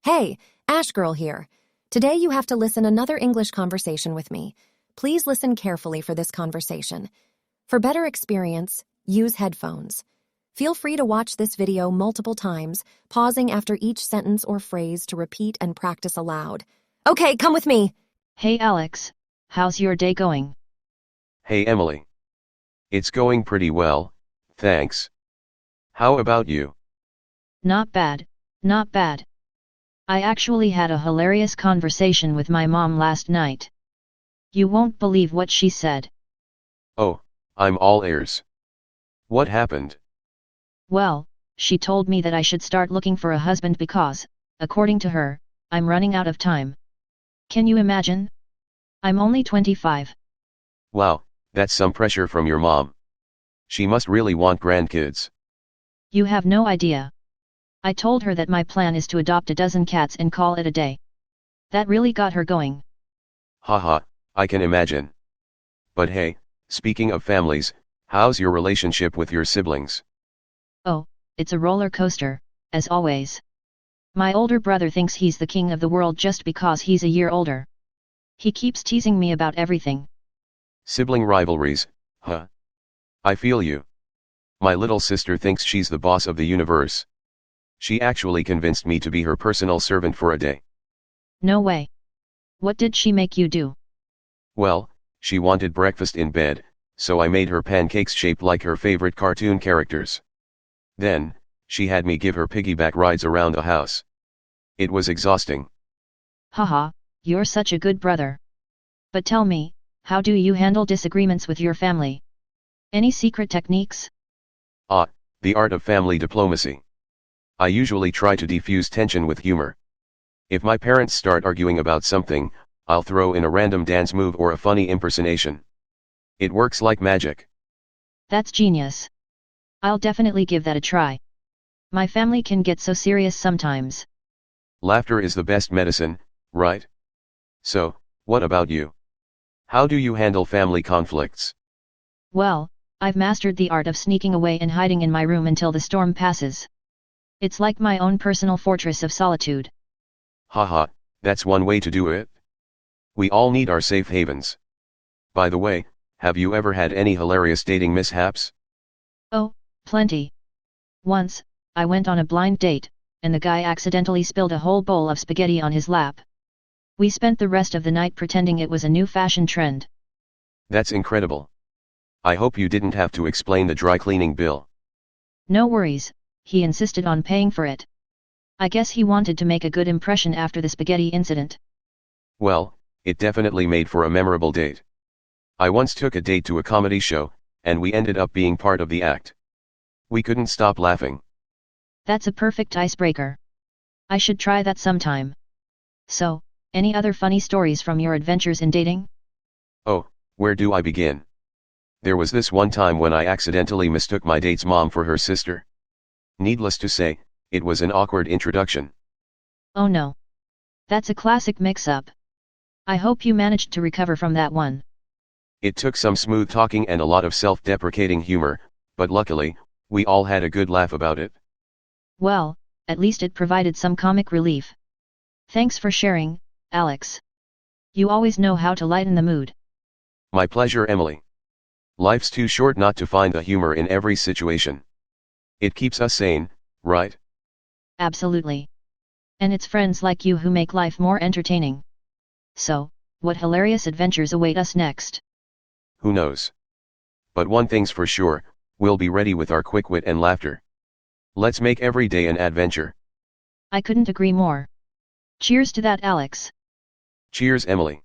Hey, Ash Girl here. Today you have to listen another English conversation with me. Please listen carefully for this conversation. For better experience, use headphones. Feel free to watch this video multiple times, pausing after each sentence or phrase to repeat and practice aloud. Okay, come with me. Hey Alex, how's your day going? Hey Emily. It's going pretty well, thanks. How about you? Not bad, not bad. I actually had a hilarious conversation with my mom last night. You won't believe what she said. Oh, I'm all ears. What happened? Well, she told me that I should start looking for a husband because, according to her, I'm running out of time. Can you imagine? I'm only 25. Wow, that's some pressure from your mom. She must really want grandkids. You have no idea. I told her that my plan is to adopt a dozen cats and call it a day. That really got her going. Haha, I can imagine. But hey, speaking of families, how's your relationship with your siblings? Oh, it's a roller coaster, as always. My older brother thinks he's the king of the world just because he's a year older. He keeps teasing me about everything. Sibling rivalries, huh? I feel you. My little sister thinks she's the boss of the universe. She actually convinced me to be her personal servant for a day. No way. What did she make you do? Well, she wanted breakfast in bed, so I made her pancakes shaped like her favorite cartoon characters. Then, she had me give her piggyback rides around the house. It was exhausting. Haha, you're such a good brother. But tell me, how do you handle disagreements with your family? Any secret techniques? Ah, the art of family diplomacy. I usually try to defuse tension with humor. If my parents start arguing about something, I'll throw in a random dance move or a funny impersonation. It works like magic. That's genius. I'll definitely give that a try. My family can get so serious sometimes. Laughter is the best medicine, right? So, what about you? How do you handle family conflicts? Well, I've mastered the art of sneaking away and hiding in my room until the storm passes. It's like my own personal fortress of solitude. Haha, that's one way to do it. We all need our safe havens. By the way, have you ever had any hilarious dating mishaps? Oh, plenty. Once, I went on a blind date, and the guy accidentally spilled a whole bowl of spaghetti on his lap. We spent the rest of the night pretending it was a new fashion trend. That's incredible. I hope you didn't have to explain the dry cleaning bill. No worries, he insisted on paying for it. I guess he wanted to make a good impression after the spaghetti incident. Well, it definitely made for a memorable date. I once took a date to a comedy show, and we ended up being part of the act. We couldn't stop laughing. That's a perfect icebreaker. I should try that sometime. So, any other funny stories from your adventures in dating? Oh, where do I begin? There was this one time when I accidentally mistook my date's mom for her sister. Needless to say, it was an awkward introduction. Oh no. That's a classic mix-up. I hope you managed to recover from that one. It took some smooth talking and a lot of self-deprecating humor, but luckily, we all had a good laugh about it. Well, at least it provided some comic relief. Thanks for sharing, Alex. You always know how to lighten the mood. My pleasure, Emily. Life's too short not to find the humor in every situation. It keeps us sane, right? Absolutely. And it's friends like you who make life more entertaining. So, what hilarious adventures await us next? Who knows? But one thing's for sure, we'll be ready with our quick wit and laughter. Let's make every day an adventure. I couldn't agree more. Cheers to that, Alex. Cheers, Emily.